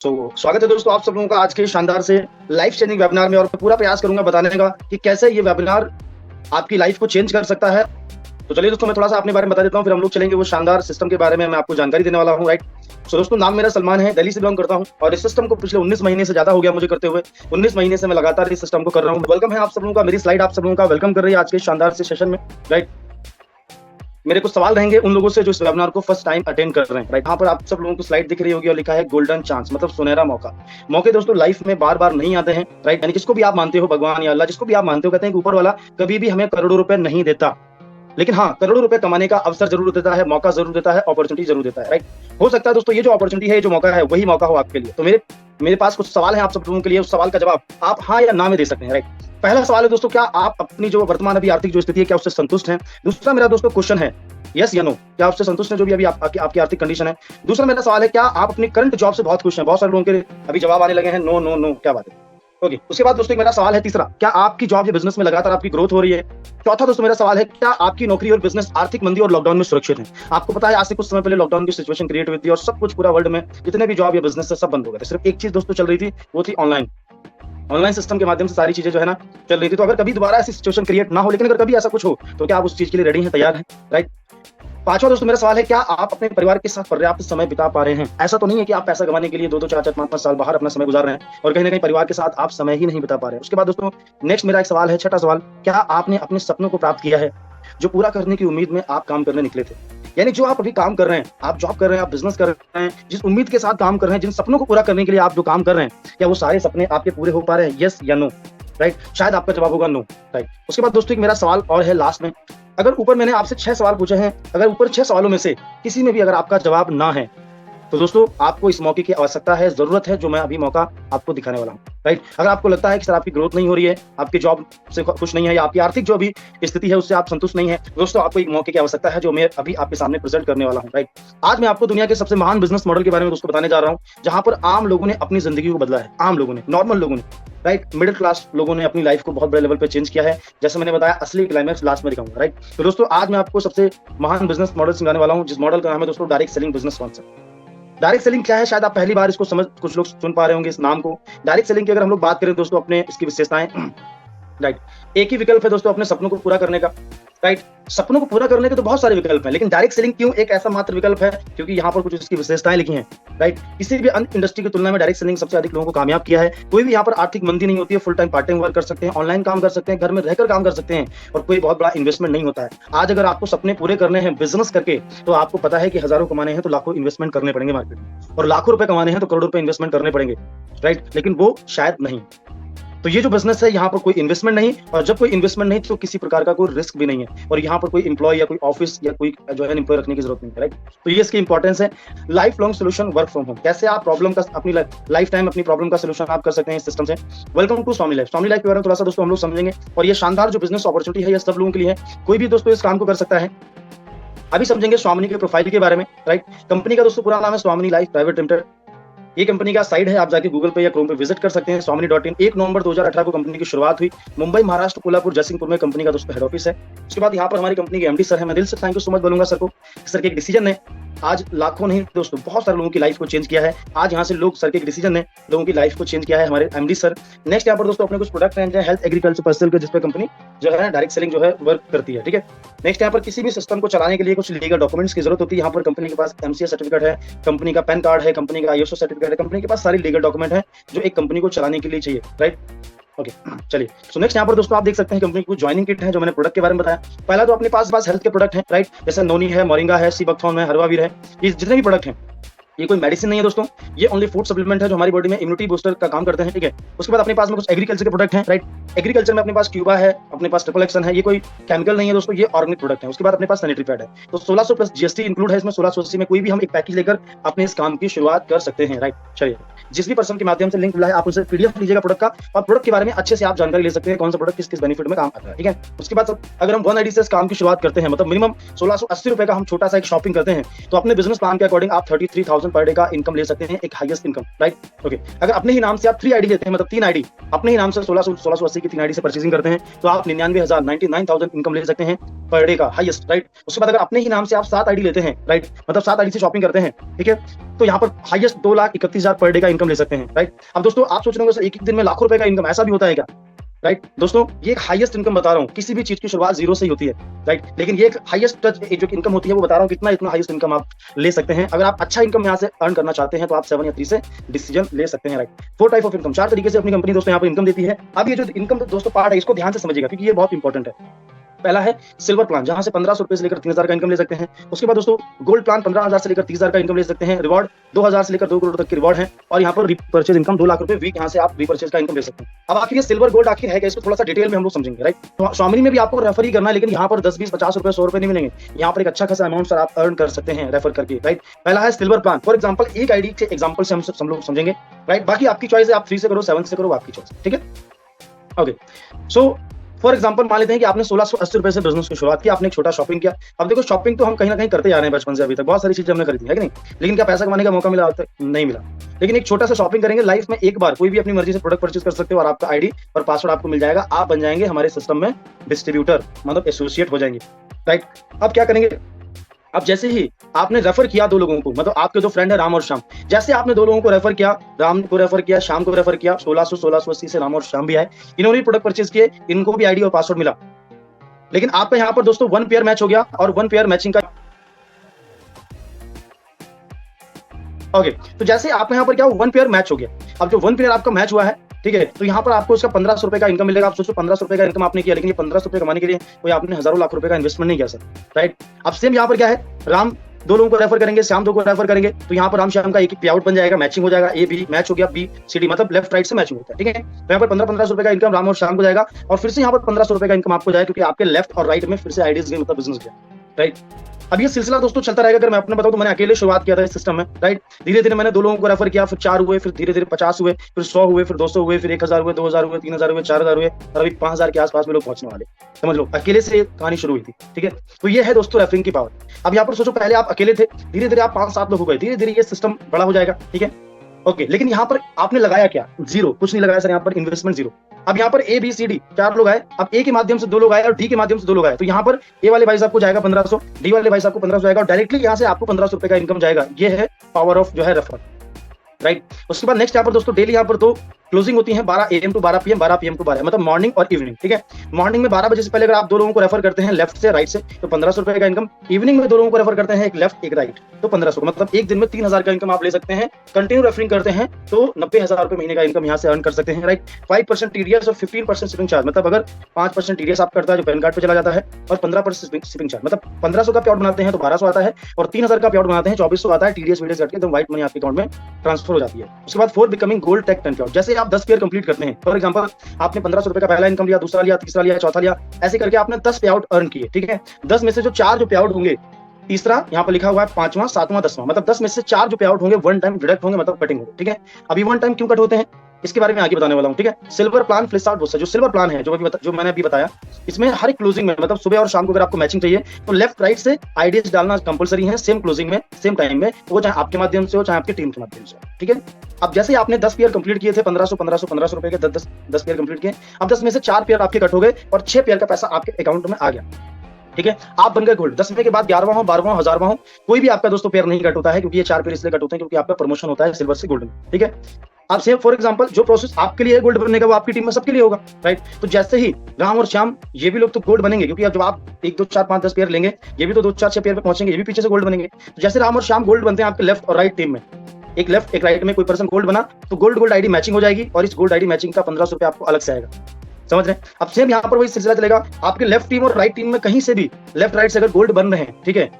स्वागत है दोस्तों आप सब लोगों का आज के शानदार से लाइफ चेंजिंग वेबिनार में। और मैं पूरा प्रयास करूंगा बताने का कि कैसे ये वेबिनार आपकी लाइफ को चेंज कर सकता है। तो चलिए दोस्तों मैं थोड़ा सा अपने बारे में बता देता हूँ, फिर हम लोग चलेंगे वो शानदार सिस्टम के बारे में मैं आपको जानकारी देने वाला हूँ। राइट। दोस्तों नाम मेरा सलमान है, दिल्ली से बिलोंग करता हूँ और इस सिस्टम को पिछले 19 महीने से ज्यादा हो गया मुझे करते हुए। 19 महीने से मैं लगातार इस सिस्टम को कर रहा हूँ। वेलकम है आप सब लोगों का, मेरी स्लाइड आप सब लोगों का वेलकम कर रही है आज के शानदार से सेशन में। राइट। मेरे कुछ सवाल रहेंगे उन लोगों से जो इस वेबिनार को फर्स्ट टाइम अटेंड कर रहे हैं। राइट। यहाँ पर आप सब लोगों को स्लाइड दिख रही होगी और लिखा है गोल्डन चांस, मतलब सुनहरा मौका। मौके दोस्तों लाइफ में बार बार नहीं आते हैं। राइट। यानी जिसको भी आप मानते हो, भगवान या अल्लाह, जिसको भी आप मानते हो, कहते हैं कि ऊपर वाला कभी भी हमें करोड़ों रुपए नहीं देता, लेकिन हाँ करोड़ों रुपए कमाने का अवसर जरूर देता है, मौका जरूर देता है, अपॉर्चुनिटी जरूर देता है। राइट। हो सकता है दोस्तों ये जो अपॉर्चुनिटी है, जो मौका है, वही मौका हो आपके लिए। तो मेरे पास कुछ सवाल है आप सब लोगों के लिए, उस सवाल का जवाब आप हाँ या ना में दे सकते हैं। राइट। पहला सवाल है दोस्तों, क्या आप अपनी जो वर्तमान अभी आर्थिक जो स्थिति है क्या उससे संतुष्ट हैं? दूसरा मेरा दोस्तों क्वेश्चन है यस या नो, क्या आपसे संतुष्ट है जो भी अभी आपकी आर्थिक कंडीशन है? दूसरा मेरा सवाल है, क्या आप अपनी करंट जॉब से बहुत खुश हैं? बहुत सारे लोगों के अभी जवाब आने लगे हैं नो नो नो, क्या बात है। ओके। उसके बाद दोस्तों मेरा सवाल है तीसरा, क्या आपकी जॉब या बिजनेस में लगातार आपकी ग्रोथ हो रही है? चौथा दोस्तों मेरा सवाल है, क्या आपकी नौकरी और बिजनेस आर्थिक मंदी और लॉकडाउन में सुरक्षित है? आपको पता है आज से कुछ समय पहले लॉकडाउन की सिचुएशन क्रिएट हुई थी और सब कुछ पूरा वर्ल्ड में जितने भी जॉब या बिजनेस है सब बंद हो गए थे। सिर्फ एक चीज दोस्तों चल रही थी, वो थी ऑनलाइन सिस्टम के माध्यम से सारी चीजें जो है ना चल रही थी। तो अगर कभी दोबारा ऐसी सिचुएशन क्रिएट ना हो, लेकिन अगर कभी ऐसा कुछ हो तो क्या आप उस चीज के लिए रेडी हैं, तैयार हैं? राइट। पांचवा दोस्तों मेरा सवाल है, क्या आप अपने परिवार के साथ पर्याप्त समय बिता पा रहे हैं? ऐसा तो नहीं है कि आप पैसा कमाने के लिए 2-2 4-4 5-5 साल बाहर अपना समय गुजार रहे हैं और कहीं ना कहीं परिवार के साथ आप समय ही नहीं बिता पा रहे हैं। उसके बाद दोस्तों नेक्स्ट मेरा एक सवाल है, छठा सवाल, क्या आपने अपने सपनों को प्राप्त किया है जो पूरा करने की उम्मीद में आप काम करने निकले थे? यानी जो आप अभी काम कर रहे हैं, आप जॉब कर रहे हैं, आप बिजनेस कर रहे हैं, जिस उम्मीद के साथ काम कर रहे हैं, जिन सपनों को पूरा करने के लिए आप जो काम कर रहे हैं, क्या वो सारे सपने आपके पूरे हो पा रहे हैं, यस या नो? राइट। शायद आपका जवाब होगा नो। राइट। उसके बाद दोस्तों एक मेरा सवाल और है लास्ट में, अगर ऊपर मैंने आपसे 6 सवाल पूछे हैं, अगर ऊपर 6 सवालों में से किसी में भी अगर आपका जवाब ना है तो दोस्तों आपको इस मौके की आवश्यकता है, जरूरत है, जो मैं अभी मौका आपको दिखाने वाला हूँ। राइट। अगर आपको लगता है कि सर आपकी ग्रोथ नहीं हो रही है, आपकी जॉब से खुश नहीं है या आपकी आर्थिक जो भी स्थिति है उससे आप संतुष्ट नहीं है, दोस्तों आपको एक मौके की आवश्यकता है जो मैं अभी आपके सामने प्रेजेंट करने वाला हूँ। राइट। आज मैं आपको दुनिया के सबसे महान बिजनेस मॉडल के बारे में दोस्तों बताने जा रहा हूँ, जहां पर आम लोगों ने अपनी जिंदगी को बदला है। आम लोगों ने, नॉर्मल लोगों ने, राइट, मिडिल क्लास लोगों ने अपनी लाइफ को बहुत बड़े लेवल पे चेंज किया है। जैसे मैंने बताया, असली क्लाइमैक्स लास्ट में दिखाऊंगा। राइट। तो दोस्तों आज मैं आपको सबसे महान बिजनेस मॉडल सिखाने वाला हूँ, जिस मॉडल का नाम है दोस्तों direct selling business concept. Direct selling क्या है, शायद आप पहली बार इसको समझ, कुछ लोग सुन पा रहे होंगे इस नाम को। डायरेक्ट सेलिंग की अगर हम लोग बात करें दोस्तों अपने इसकी विशेषताएं, राइट, एक ही विकल्प है दोस्तों अपने सपनों को पूरा करने का। राइट। सपनों को पूरा करने के तो बहुत सारे विकल्प हैं, लेकिन डायरेक्ट सेलिंग क्यों एक ऐसा मात्र विकल्प है? क्योंकि यहाँ पर कुछ इसकी विशेषताएं लिखी हैं। राइट। किसी भी अन्य इंडस्ट्री की तुलना में डायरेक्ट सेलिंग सबसे अधिक लोगों को कामयाब किया है। कोई भी यहाँ पर आर्थिक मंदी नहीं होती है, full time part time work कर सकते हैं, ऑनलाइन काम कर सकते हैं, घर में रहकर काम कर सकते हैं और कोई बहुत बड़ा इन्वेस्टमेंट नहीं होता है। आज अगर आपको सपने पूरे करने हैं बिजनेस करके, तो आपको पता है कि हजारों कमाने हैं तो लाखों इन्वेस्टमेंट करने पड़ेंगे मार्केट में, और लाखों रुपए कमाने हैं तो करोड़ों रुपए इन्वेस्टमेंट करने पड़ेंगे। राइट। लेकिन वो शायद नहीं। तो ये जो बिजनेस है यहाँ पर कोई इन्वेस्टमेंट नहीं, और जब कोई इन्वेस्टमेंट नहीं तो किसी प्रकार का कोई रिस्क भी नहीं है, और यहाँ पर कोई एम्प्लॉय या कोई ऑफिस या कोई जो है एम्प्लॉय रखने की जरूरत नहीं है। राइट। तो ये इसकी इंपॉर्टेंस है। Life long solution, work from home, कैसे आप प्रॉब्लम का अपनी लाइफ टाइम अपनी प्रॉब्लम का सोल्यूशन आप कर सकते हैं इस सिस्टम से। Welcome to Swami life. Swami life के बारे में थोड़ा सा दोस्तों हम लोग समझेंगे, और ये शानदार जो बिजनेस अपॉर्चुनिटी है ये सब लोगों के लिए है, कोई भी दोस्तों इस काम को कर सकता है। अभी समझेंगे स्वामिनी के प्रोफाइल के बारे में। राइट। कंपनी का दोस्तों पूरा नाम है स्वामिनी लाइफ प्राइवेट लिमिटेड। ये कंपनी का साइट है, आप जाके गूगल पे या क्रोम पे विजिट कर सकते हैं, स्वामिनी.in। 1 नवंबर 2018 को कंपनी की शुरुआत हुई। मुंबई, महाराष्ट्र, कोल्हापुर, जयसिंहपुर में कंपनी का दोस्तों हेड ऑफिस है। उसके बाद यहाँ पर हमारी कंपनी के एमडी सर है, मैं दिल से थैंक यू सो मच बोलूंगा सर को। सर के एक डिसीजन ने आज लाखों नहीं दोस्तों बहुत सारे लोगों की लाइफ को चेंज किया है। आज यहाँ से लोग, सर के एक डिसीजन ने लोगों की लाइफ को चेंज किया है, हमारे एमडी सर। नेक्स्ट यहाँ पर दोस्तों अपने कुछ प्रोडक्ट हैं, हेल्थ, एग्रीकल्चर, पर्सनल के, जिसपे कंपनी जो है डायरेक्ट सेलिंग जो है वर्क करती है। ठीक है। नेक्स्ट यहाँ पर किसी भी सिस्टम को चलाने के लिए कुछ लीगल डॉक्यूमेंट्स की जरूरत होती है। यहाँ पर कंपनी के पास एमसीए सर्टिफिकेट है, कंपनी का पैन कार्ड है, कंपनी का आईएसओ सर्टिफिकेट है, कंपनी के पास सारी लीगल डॉक्यूमेंट है जो एक कंपनी को चलाने के लिए चाहिए। राइट। ओके। चलिए, सो नेक्स्ट यहाँ पर दोस्तों आप देख सकते हैं कंपनी की ज्वाइनिंग किट है, जो मैंने प्रोडक्ट के बारे में बताया। पहला तो अपने पास हेल्थ के प्रोडक्ट हैं। राइट। जैसे नोनी है, मोरिंगा है, सीबकथॉर्न है, हर्बावीर है, ये जितने भी प्रोडक्ट हैं, ये कोई मेडिसिन नहीं है दोस्तों, ये ओनली फूड सप्लीमेंट है जो हमारी बॉडी में इम्यूनिटी बूस्टर का काम करते हैं। ठीक है। उसके बाद अपने पास में कुछ एग्रीकल्चर के प्रोडक्ट हैं। राइट। एग्रीकल्चर में अपने पास क्यूबा है, अपने पास ट्रिपल एक्शन है, ये कोई केमिकल नहीं है दोस्तों, ये ऑर्गेनिक प्रोडक्ट है। उसके बाद अपने पास सैनिटरी पैड है। तो 1600 प्लस जीएसटी इंक्लूड है इसमें। 1680 में कोई भी हम एक पैकेज लेकर अपने इस काम की शुरुआत कर सकते हैं। राइट। चलिए, जिस भी पर्सन के माध्यम से लिंक मिला है आप उनसे पीडीएफ लीजिएगा प्रोडक्ट का, और प्रोडक्ट के बारे में अच्छे से आप जानकारी ले सकते हैं, कौन सा प्रोडक्ट किस किस बेनिफिट में काम आता है। ठीक है। उसके बाद अगर हम 1 आईडी से इस काम की शुरुआत करते हैं, मतलब मिनिमम 1680 रुपए का हम छोटा सा एक शॉपिंग करते हैं, तो अपने बिजनेस प्लान के अकॉर्डिंग आप 33,000 पर डे का इनकम ले सकते हैं, एक हाईएस्ट इनकम। राइट। ओके। अगर अपने ही नाम से आप 3 आईडी लेते हैं, मतलब 3 आईडी अपने ही नाम से 1680 की 3 आईडी से परचेजिंग करते हैं, तो आप 99,000 इनकम ले सकते हैं पर डे का हाईएस्ट, राइट। उसके बाद अगर अपने ही नाम से आप 7 आईडी लेते हैं, राइट, मतलब 7 आईडी से शॉपिंग करते हैं, ठीक है, तो यहाँ पर हाईएस्ट 2,31,000 पर डे का इनकम ले सकते हैं, राइट। अब दोस्तों आप सोच रहे होंगे एक दिन में लाखों रुपए का इनकम, ऐसा भी होता है क्या, राइट। दोस्तों ये एक हाईएस्ट इनकम बता रहा हूँ, किसी भी चीज की शुरुआत जीरो से ही होती है, राइट, लेकिन ये एक हाईएस्ट जो इनकम होती है वो बता रहा हूँ कितना इतना हाईएस्ट इनकम आप ले सकते हैं। अगर आप अच्छा इनकम यहाँ से अर्न करना चाहते हैं तो आप 7 या 3 से डिसीजन ले सकते हैं, राइट। 4 टाइप ऑफ इनकम, 4 तरीके से अपनी कंपनी दोस्तों यहाँ पर इनकम देती है। अब ये जो इनकम दोस्तों पार्ट है इसको ध्यान से समझिएगा क्योंकि ये बहुत इंपॉर्टेंट है। पहला है सिल्वर प्लान, जहां से 1500 रुपए से लेकर 3000 का इनकम ले सकते हैं। उसके बाद दोस्तों गोल्ड प्लान 15,000 से लेकर 30,000 का इनकम ले सकते हैं। रिवॉर्ड 2,000 से लेकर 2 करोड़ तक की रिवॉर्ड है। और यहाँ पर रीपरचेज इनकम 2 लाख रुपए वीक, यहाँ से आप रीपरचेज का इनकम ले सकते हैं। अब आखिर ये सिल्वर गोल्ड आखिर है क्या, इसको थोड़ा सा डिटेल में हम लोग समझेंगे, राइट। तो स्वामी में भी आपको रेफर ही करना है, लेकिन यहाँ पर 10, 20, 50 रुपए, 100 रुपए नहीं मिलेंगे। यहाँ पर एक अच्छा खासा अमाउंट सर आप अर्न कर सकते हैं रेफर करके, राइट। पहला है सिल्वर प्लान, फॉर एग्जाम्पल एक आईडी के एग्जाम्पल से हम लोग समझेंगे, राइट। बाकी आपकी चॉइस है, आप 3 से करो, 7 से करो, आपकी चॉइस, ठीक है। ओके, सो फॉर एग्जाम्पल मान लेते हैं कि आपने 1680 रुपए से बिजनेस की शुरुआत की, आपने एक छोटा शॉपिंग किया। अब देखो शॉपिंग तो हम कहीं ना कहीं करते आ रहे हैं बचपन से अभी तक, बहुत सारी चीजें हमने खरीदी है कि नहीं, लेकिन क्या पैसा कमाने का मौका मिला तक नहीं मिला। लेकिन एक छोटा सा शॉपिंग करेंगे लाइफ में, एक बार कोई भी अपनी मर्जी से प्रोडक्ट परचेज कर सकते हो और आपका आईडी और पासवर्ड आपको मिल जाएगा, आप बन जाएंगे हमारे सिस्टम में डिस्ट्रीब्यूटर, मतलब एसोसिएट हो जाएंगे, राइट। अब क्या करेंगे, अब जैसे ही आपने रेफर किया 2 लोगों को, मतलब आपके जो फ्रेंड है राम और श्याम, जैसे आपने 2 लोगों को रेफर किया, राम को रेफर किया, श्याम को रेफर किया, 1680 से राम और श्याम भी आए, इन्होंने प्रोडक्ट परचेज किए, इनको भी आईडी और पासवर्ड मिला। लेकिन आपका यहाँ पर दोस्तों 1 पेयर मैच हो गया और 1 पेयर मैचिंग का ओके, तो जैसे आपका यहाँ पर क्या 1 पेयर मैच हो गया। अब जो 1 पेयर आपका मैच हुआ है, ठीक है, तो यहाँ पर आपको इसका 1500 रुपए का इनकम मिलेगा। आप सोचो 1500 रुपए का इनकम आपने किया, लेकिन ये 1500 रुपए कमाने के लिए कोई आपने हजारों लाख रुपए का इन्वेस्टमेंट नहीं किया सर, राइट। अब सेम यहाँ पर क्या है, राम 2 लोगों को रेफर करेंगे, श्याम 2 को रेफर करेंगे, तो यहाँ पर राम श्याम का एक पे आउट बन जाएगा, मैचिंग हो जाएगा, ए बी मैच हो गया, बी सी डी मतलब लेफ्ट राइट से मैचिंग होता है, ठीक है। तो यहाँ पर 1500 रुपए का इनकम राम और श्याम को जाएगा और फिर से यहाँ पर 1500 रुपए का इनकम आपको जाएगा, क्योंकि आपके लेफ्ट और राइट में फिर से आइडियाज गए, मतलब बिजनेस गया, राइट। अब ये सिलसिला दोस्तों चलता रहेगा। अगर मैं अपने बताऊं तो मैंने अकेले शुरुआत किया था इस सिस्टम में, राइट। धीरे धीरे मैंने 2 लोगों को रेफर किया, फिर 4 हुए, फिर धीरे धीरे 50 हुए, फिर 100 हुए, फिर 200 हुए, फिर 1000 हुए, 2000 हुए, 3000 हुए, 4000 हुए और अभी 5000 के आसपास में लोग पहुंचने वाले, समझ लो। अकेले से कहानी शुरू हुई थी, ठीक है। तो ये है दोस्तों रेफरिंग की पावर। अब यहाँ पर सोचो पहले आप अकेले थे, धीरे धीरे आप 5-7 लोग हो गए, धीरे धीरे ये सिस्टम बड़ा हो जाएगा, ठीक है, ओके। लेकिन यहाँ पर आपने लगाया क्या, जीरो, कुछ नहीं लगाया सर, यहाँ पर इन्वेस्टमेंट जीरो। अब यहाँ पर ए बी सी डी 4 लोग आए, अब ए के माध्यम से 2 लोग आए और डी के माध्यम से 2 लोग आए, तो यहाँ पर ए वाले भाई साहब को जाएगा 1500, डी वाले भाई साहब को 1500 जाएगा और डायरेक्टली यहाँ से आपको 1500 रुपए का इनकम जाएगा। ये है पावर ऑफ जो है रेफर, राइट। उसके बाद नेक्स्ट यहाँ पर दोस्तों डेली यहाँ पर 2 क्लोजिंग होती है, 12 AM to 12 PM, 12 PM to 12, मतलब मॉर्निंग और इवनिंग, ठीक है। मॉर्निंग में 12 बजे से पहले अगर आप 2 लोगों को रेफर करते हैं लेफ्ट से राइट से, तो 1500 रुपए का इनकम। इवनिंग में 2 लोगों को रेफर करते हैं, एक लेफ्ट एक राइट, तो 1500, मतलब एक दिन में 3000 का इनकम आप ले सकते हैं। कंटिन्यू रेफरिंग करते हैं तो 90,000 रुपए महीने का इनकम यहाँ से अर्न कर सकते हैं, राइट। 5% TDS और 15% शिपिंग चार्ज, मतलब अगर 5% TDS आप करता है जो पैन कार्ड पे चला जाता है और 15% शिपिंग चार्ज, मतलब 1500 का पे आउट बनाते हैं तो 1200 आता है और 3000 का पे आउट बनाते हैं 2400 आता है। TDS वीडीएस कट के एकदम व्हाइट मनी आपके अकाउंट में ट्रांसफर हो जाती है। उसके बाद 4 बिकमिंग गोल्ड टेक 10 पे आउट, जैसे आप 10 पेयर कंप्लीट करते हैं, फॉर एग्जांपल आपने 1500 रुपए का पहला इनकम लिया, दूसरा लिया, तीसरा लिया, चौथा लिया, ऐसे करके आपने 10 पे आउट अर्न किए, ठीक है। 10 में से जो 4 जो पे आउट होंगे, तीसरा यहाँ पर लिखा हुआ है 5वां, 7वां, 10वां, मतलब 10 में से 4 जो पे आउट होंगे 1 टाइम डिडक्ट होंगे, मतलब कटिंग होगी, ठीक है। अभी 1 टाइम क्यों कट होते हैं इसके बारे में आगे बताने वाला हूँ, ठीक है। सिल्वर प्लान फ्लिस आउट जो सिल्वर प्लान है जो मैंने अभी बताया, इसमें हर एक क्लोजिंग में, मतलब सुबह और शाम को अगर आपको मैचिंग चाहिए तो लेफ्ट राइट से आइडियाज डालना कंपलसरी है, सेम क्लोजिंग में सेम टाइम में, वो चाहे आपके माध्यम से हो चाहे आपकी टीम के माध्यम से, ठीक है। अब जैसे आपने 10 पेयर कंप्लीट किए थे, 1500 रुपए के 10 पेयर कंप्लीट किए, अब 10 में से 4 पेयर आपके कट हो गए और 6 पेयर का पैसा आपके अकाउंट में आ गया, ठीक है। आप बन गए गोल्ड। 10 के बाद 11वां हो, 12वां, 1000वां हो, कोई भी आपका दोस्तों पेयर नहीं कट होता है, क्योंकि ये 4 पेयर इसलिए कट होते हैं क्योंकि आपका प्रमोशन होता है सिल्वर से गोल्ड में, ठीक है। आप सेम फॉर एग्जांपल जो प्रोसेस आपके लिए गोल्ड बनने का वो आपकी टीम में सबके लिए होगा, राइट। तो जैसे ही राम और श्याम ये भी लोग तो गोल्ड बनेंगे, क्योंकि अब जब आप 1 2 4 5 10 पेयर लेंगे, ये भी तो 2 4 6 पेयर पे पहुंचेंगे, ये भी पीछे से गोल्ड बनेंगे। तो जैसे राम और श्याम गोल्ड बनते हैं आपके लेफ्ट और राइट टीम में, एक लेफ्ट एक राइट में कोई पर्सन गोल्ड बना तो गोल्ड आईडी मैचिंग हो जाएगी और इस गोल्ड आईडी मैचिंग का 1500 रुपए आपको अलग से आएगा, समझ रहे हैं। अब सेम यहाँ पर वही सिलसिला चलेगा, आपके लेफ्ट टीम और राइट टीम में कहीं से भी लेफ्ट राइट से अगर गोल्ड बन रहे हैं, ठीक है,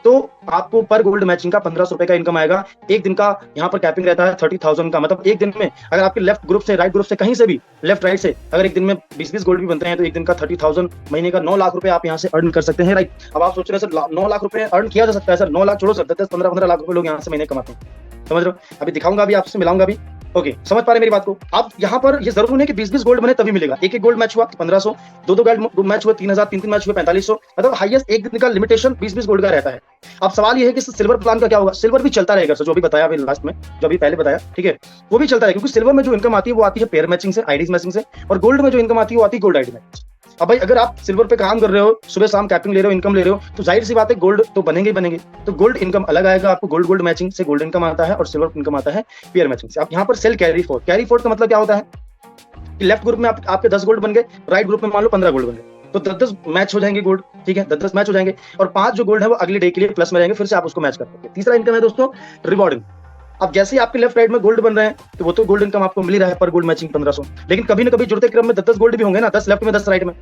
तो आपको पर गोल्ड मैचिंग का 1500 रुपए का इनकम आएगा। एक दिन का यहाँ पर कैपिंग रहता है 30,000 का, मतलब एक दिन में अगर आपके लेफ्ट ग्रुप से राइट ग्रुप से कहीं से भी लेफ्ट राइट से अगर एक दिन में 20-20 गोल्ड भी बनते हैं तो एक दिन का 30,000, महीने का 9 लाख रुपए आप यहाँ से अर्न कर सकते हैं, राइट। अब आप सोच रहे हैं सर 9 लाख रुपए अर्न किया जा सकता है, सर 9 लाख छोड़ो सर, 10-15 लाख रुपए लोग यहाँ से महीने कमाते हैं, समझ रहे हो। अभी दिखाऊंगा, अभी आपसे मिलाऊंगा भी, ओके, समझ पा रहे मेरी बात को। अब यहाँ पर ये जरूर नहीं कि 20-20 गोल्ड बने तभी मिलेगा। एक गोल्ड मैच हुआ 1500, 2 गोल्ड मैच हुए 3000, 3 मैच हुए 4500, मतलब हाईएस्ट एक दिन का लिमिटेशन 20-20 गोल्ड का रहता है। अब सवाल ये है कि सिल्वर प्लान का क्या होगा। सिल्वर भी चलता रहेगा सर, जो भी बताया अभी लास्ट में, जो अभी पहले बताया, ठीक है, वो भी चलता है, क्योंकि सिल्वर में जो इनकम आती है वो आती है पेयर मैचिंग से, आईडीज मैचिंग से, और गोल्ड में जो इनकम आती है वो आती है गोल्ड आईडी मैचिंग। अब भाई अगर आप सिल्वर पे काम कर रहे हो, सुबह शाम कैपिंग ले रहे हो, इनकम ले रहे हो, तो जाहिर सी बात है गोल्ड तो बनेंगे ही बनेंगे। तो गोल्ड इनकम अलग आएगा आपको, गोल्ड गोल्ड मैचिंग से गोल्ड इनकम आता है और सिल्वर इनकम आता है पेयर मैचिंग से। आप यहाँ पर sale carry forward, carry forward का मतलब क्या होता है कि लेफ्ट ग्रुप में आपके 10 गोल्ड बन गए, राइट ग्रुप में मान लो 15 गोल्ड बन गए, तो 10-10 मैच हो जाएंगे गोल्ड, ठीक है, 10-10 मैच हो जाएंगे और 5 जो गोल्ड है वो अगले डे के लिए प्लस में रहेंगे, फिर से आप उसको मैच कर पाएंगे। तीसरा इनकम है दोस्तों रिवॉर्डिंग। अब जैसे ही आपके लेफ्ट राइट में गोल्ड बन रहे हैं तो वो तो गोल्ड इनकम आपको मिल ही रहा है पर गोल्ड मैचिंग 1500, लेकिन कभी ना कभी जुड़ते क्रम में 10-10 गोल्ड भी होंगे ना, 10 लेफ्ट में 10 राइट में।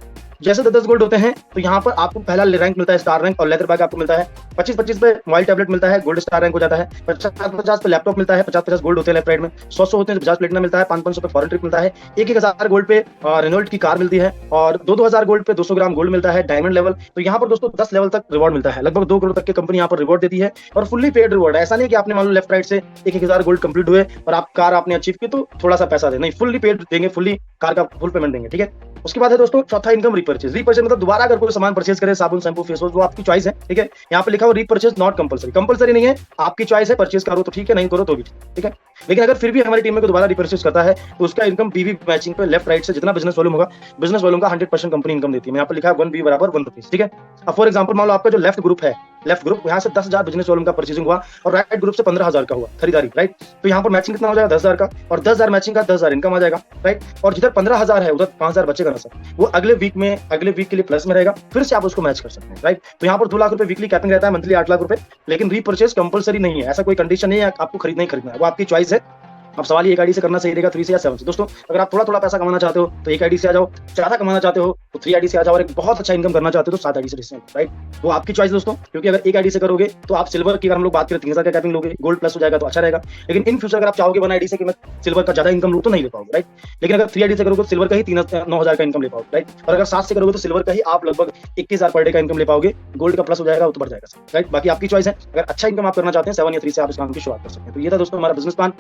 जैसे 10-10 गोल्ड होते हैं तो यहाँ पर आपको पहला रैंक मिलता है स्टार रैंक और लेदर बैग आपको मिलता है, 25-25 पे मोबाइल टैबलेट मिलता है, गोल्ड स्टार रैंक हो जाता है, 50-50 पे लैपटॉप मिलता है, 50-50 गोल्ड होते हैं लेफ्ट राइट में, 100-100 होते हैं तो 50 प्लेटिनम मिलता है, 500-500 पे फॉरेन ट्रिप मिलता है, 1-1000 गोल्ड पे रेनॉल्ट की कार मिलती है और 2-2000 गोल्ड पे 200 ग्राम गोल्ड मिलता है, डायमंड लेवल। तो यहाँ पर दोस्तों 10 लेवल तक रिवॉर्ड मिलता है, लगभग 2 करोड़ तक की कंपनी यहाँ पर रिवॉर्ड देती है और फुल्ली पेड रिवॉर्ड है। ऐसा नहीं कि आपने मान लो लेफ्ट राइट से 1-1000 गोल्ड कंप्लीट हुए और आप कार आपने अचीव की तो थोड़ा सा पैसा दे, नहीं, फुल्ली पेड देंगे, फुल्ली कार का फुल पेमेंट देंगे, ठीक है। उसके बाद है दोस्तों चौथा इनकम रीपर्चेज। रीपर्चेज मतलब दोबारा अगर कोई सामान परचेज करे, साबुन शैम्पू फेस वॉश, वो आपकी चॉइस है, ठीक है। यहाँ पे लिखा हुआ रीपर्चेज नॉट कंपलसरी, कंपलसरी नहीं है, आपकी चॉइस है, परचेज करो तो ठीक है, नहीं करो तो भी ठीक है। लेकिन अगर फिर भी हमारी टीम में दोबारा रिपर्चेज करता है तो उसका इनकम पीवी मैचिंग पे लेफ्ट राइट से जितना बिजनेस वॉल्यूम होगा, बिजनेस वॉल्यूम का 100% कंपनी इनकम देती है। यहाँ पे लिखा है 1B बराबर 1 रुपीज, ठीक है। अब फॉर एग्जाम्पल मान लो आपका जो लेफ्ट ग्रुप है, लेफ्ट ग्रुप यहाँ से 10,000 बिजनेस वॉल्यूम का परचेजिंग हुआ और राइट ग्रुप से 15,000 का हुआ खरीदारी, राइट। तो यहाँ पर मैचिंग कितना हो जाएगा 10,000 का और 10,000 मैचिंग का 10,000 इनकम आ जाएगा, राइट। और जिधर 15,000 है उधर 5,000 बचेगा ना सर, वो अगले वीक के लिए प्लस में रहेगा, फिर से आप उसको मैच कर सकते हैं, राइट। तो यहाँ पर 2 लाख रुपए वीकली कैपिंग रहता है, मंथली 8 लाख रुपए, लेकिन रीपर्चेज कंपलसरी नहीं है, ऐसा कोई कंडीशन नहीं है आपको खरीदना ही खरीदना है, वो आपकी चॉइस है। अब सवाल ये एक आईडी से करना सही रहेगा 3 से या 7 से। दोस्तों अगर आप थोड़ा थोड़ा पैसा कमाना चाहते हो तो एक आईडी से आ जाओ, ज्यादा कमाना चाहते हो तो 3 आईडी से आ जाओ और एक बहुत अच्छा इनकम करना चाहते हो तो 7 आईडी से, राइट। वो आपकी चॉइस दोस्तों, क्योंकि अगर एक आईडी से करोगे तो आप सिल्वर की अगर हम लोग बात करें 3,000 का कैपिंग लोगे, गोल्ड प्लस हो जाएगा तो अच्छा रहेगा। लेकिन इन फ्यूचर अगर आप चाहोगे 1 आईडी से कि मैं सिल्वर का ज्यादा इनकम लूँ तो नहीं ले पाओगे, राइट। लेकिन अगर 3 आईडी से करोगे तो सिल्वर का ही 9,000 का इनकम ले पाओगे, राइट। और अगर 7 से करोगे तो सिल्वर का ही आप लगभग 21,000 पर डे का इनकम ले पाओगे, गोल्ड का प्लस हो जाएगा वो तो बढ़ जाएगा, राइट। बाकी आपकी चॉइस है, अगर अच्छा इनकम आप करना चाहते हैं 7 या 3 से आप इस काम की शुरुआत कर सकते हैं। तो ये था दोस्तों हमारा बिजनेस प्लान।